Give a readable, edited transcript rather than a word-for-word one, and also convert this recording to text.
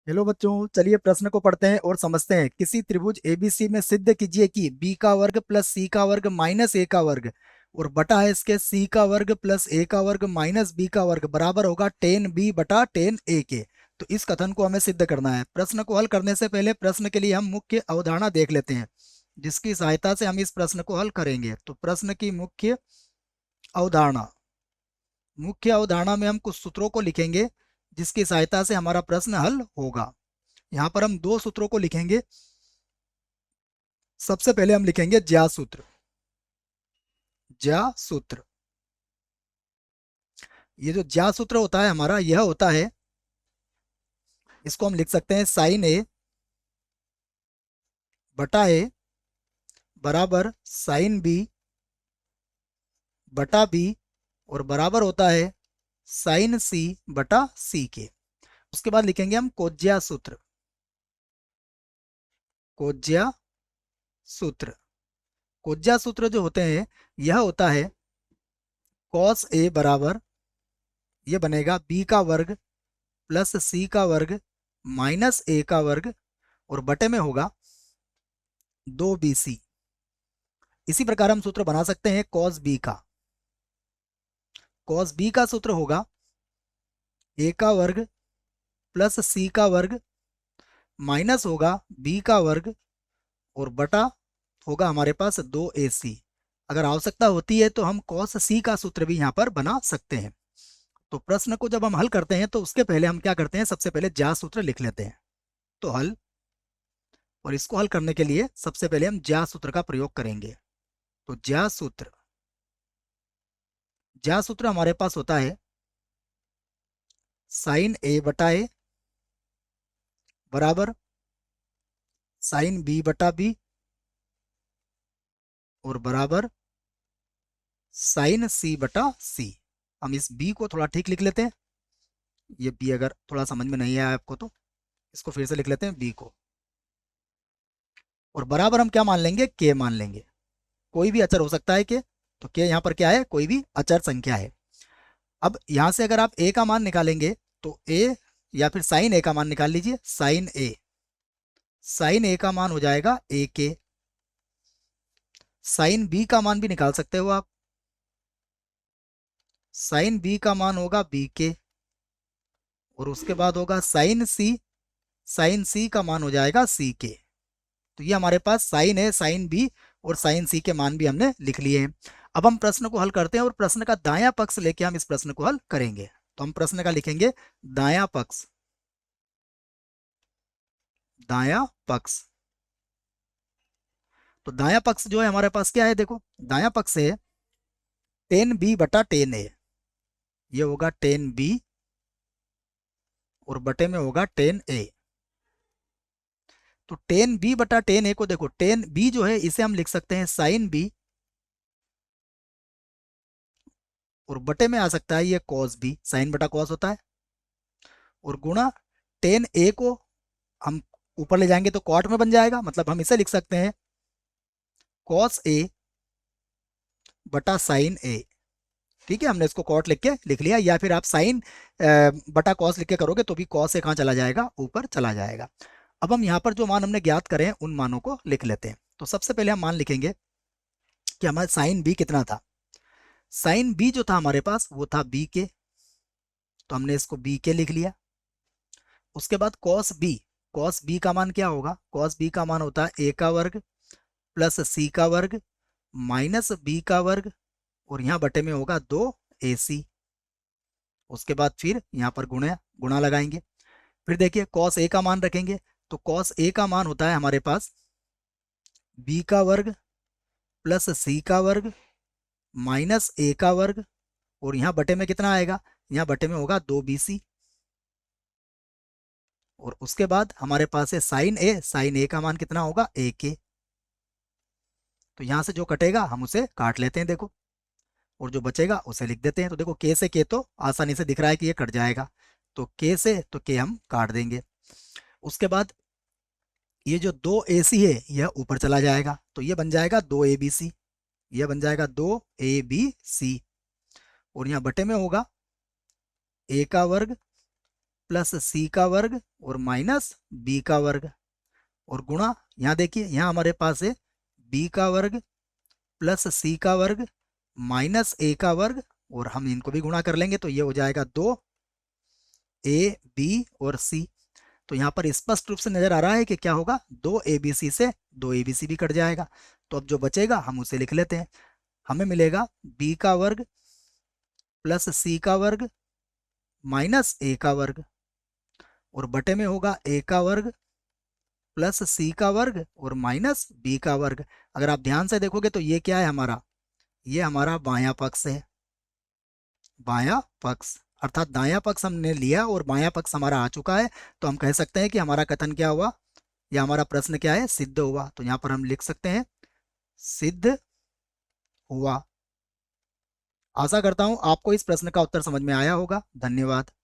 Hello बच्चों, चलिए प्रश्न को पढ़ते हैं और समझते हैं। किसी त्रिभुज एबीसी में सिद्ध कीजिए कि बी का वर्ग प्लस सी का वर्ग माइनस ए का वर्ग और बटा है इसके सी का वर्ग प्लस ए का वर्ग माइनस बी का वर्ग बराबर होगा टेन बी बटा टेन ए के। तो इस कथन को हमें सिद्ध करना है। प्रश्न को हल करने से पहले प्रश्न के लिए हम मुख्य अवधारणा देख लेते हैं, जिसकी सहायता से हम इस प्रश्न को हल करेंगे। तो प्रश्न की अवधारणा मुख्य अवधारणा में हम कुछ सूत्रों को लिखेंगे, जिसकी सहायता से हमारा प्रश्न हल होगा। यहाँ पर हम दो सूत्रों को लिखेंगे। सबसे पहले हम लिखेंगे ज्या सूत्र। ज्या सूत्र, ये जो ज्या सूत्र होता है हमारा, यह होता है, इसको हम लिख सकते हैं साइन ए बटा ए बराबर साइन बी बटा बी और बराबर होता है साइन सी बटा सी के। उसके बाद लिखेंगे हम कोज्या सूत्र। कोज्या सूत्र, कोज्या सूत्र जो होते हैं, यह होता है कॉस ए बराबर, ये बनेगा बी का वर्ग प्लस सी का वर्ग माइनस ए का वर्ग और बटे में होगा 2bc। इसी प्रकार हम सूत्र बना सकते हैं कॉस बी का। कॉस बी का सूत्र होगा ए का वर्ग प्लस सी का वर्ग माइनस होगा बी का वर्ग और बटा होगा हमारे पास 2ac। अगर आवश्यकता होती है तो हम कॉस सी का सूत्र भी यहाँ पर बना सकते हैं। तो प्रश्न को जब हम हल करते हैं तो उसके पहले हम क्या करते हैं, सबसे पहले ज्या सूत्र लिख लेते हैं। तो हल, और इसको हल करने के लिए सबसे पहले हम ज्या सूत्र का प्रयोग करेंगे। तो ज्या सूत्र हमारे पास होता है साइन ए बटा ए बराबर साइन बी बटा बी और बराबर साइन सी बटा सी। हम इस बी को थोड़ा ठीक लिख लेते हैं। ये बी अगर थोड़ा समझ में नहीं आया आपको तो इसको फिर से लिख लेते हैं बी को। और बराबर हम क्या मान लेंगे, के मान लेंगे। कोई भी अचर हो सकता है के, तो के यहाँ पर क्या है, कोई भी अचर संख्या है। अब यहाँ से अगर आप ए का मान निकालेंगे तो ए, या फिर साइन ए का मान निकाल लीजिए। साइन ए का मान हो जाएगा ए के। साइन बी का मान भी निकाल सकते हो आप। साइन बी का मान होगा बी के और उसके बाद होगा साइन सी। साइन सी का मान हो जाएगा सी के। तो ये हमारे पास साइन है, साइन बी और साइन सी के मान भी हमने लिख लिए हैं। अब हम प्रश्न को हल करते हैं और प्रश्न का दायां पक्ष लेके हम इस प्रश्न को हल करेंगे। तो हम प्रश्न का लिखेंगे दायां पक्ष। दायां पक्ष, तो दायां पक्ष जो है हमारे पास क्या है, देखो दायां पक्ष है टेन बी बटा टेन ए। ये होगा टेन बी और बटे में होगा टेन ए। तो टेन बी बटा टेन ए को देखो, टेन बी जो है इसे हम लिख सकते हैं साइन बी और बटे में आ सकता है ये कॉस बी, साइन बटा कॉस होता है, और गुणा टेन ए को हम ऊपर ले जाएंगे तो कॉट में बन जाएगा। मतलब हम इसे लिख सकते हैं कॉस ए बटा साइन ए। ठीक है, हमने इसको कॉट लिख के लिख लिया, या फिर आप साइन बटा कॉस लिख के करोगे तो भी कॉस से कहाँ चला जाएगा, ऊपर चला जाएगा। अब हम यहाँ पर जो मान हमने ज्ञात करें उन मानों को लिख लेते हैं। तो सबसे पहले हम मान लिखेंगे कि हमारा साइन बी कितना था। साइन बी जो था हमारे पास वो था बी के, तो हमने इसको बी के लिख लिया। उसके बाद कॉस बी का मान क्या होगा, कॉस बी का मान होता है ए का वर्ग प्लस सी का वर्ग माइनस बी का वर्ग और यहाँ बटे में होगा 2ac। उसके बाद फिर यहाँ पर गुणा गुणा लगाएंगे। फिर देखिए कॉस ए का मान रखेंगे, तो कॉस ए का मान होता है हमारे पास बी का वर्ग प्लस सी का वर्ग माइनस ए का वर्ग और यहाँ बटे में कितना आएगा, यहाँ बटे में होगा 2bc। और उसके बाद हमारे पास है साइन ए का मान कितना होगा, ए के। तो यहाँ से जो कटेगा हम उसे काट लेते हैं, देखो, और जो बचेगा उसे लिख देते हैं। तो देखो के से के तो आसानी से दिख रहा है कि ये कट जाएगा, तो के से तो के हम काट देंगे। उसके बाद ये जो 2ac है यह ऊपर चला जाएगा, तो ये बन जाएगा 2abc। यह बन जाएगा 2abc और यहाँ बटे में होगा a का वर्ग प्लस सी का वर्ग और माइनस बी का वर्ग, और गुणा, यहाँ देखिए यहाँ हमारे पास है बी का वर्ग प्लस सी का वर्ग माइनस ए का वर्ग, और हम इनको भी गुणा कर लेंगे तो ये हो जाएगा 2 AB और सी। तो यहाँ पर स्पष्ट रूप से नजर आ रहा है कि क्या होगा, 2ABC से 2ABC भी कट जाएगा। तो अब जो बचेगा हम उसे लिख लेते हैं। हमें मिलेगा बी का वर्ग प्लस सी का वर्ग माइनस ए का वर्ग, और बटे में होगा ए का वर्ग प्लस सी का वर्ग और माइनस बी का वर्ग। अगर आप ध्यान से देखोगे तो ये क्या है हमारा, ये हमारा बायां पक्ष है, बायां पक्ष, अर्थात दायां पक्ष हमने लिया और बायां पक्ष हमारा आ चुका है। तो हम कह सकते हैं कि हमारा कथन क्या हुआ, या हमारा प्रश्न क्या है, सिद्ध हुआ। तो यहाँ पर हम लिख सकते हैं सिद्ध हुआ। आशा करता हूं आपको इस प्रश्न का उत्तर समझ में आया होगा। धन्यवाद।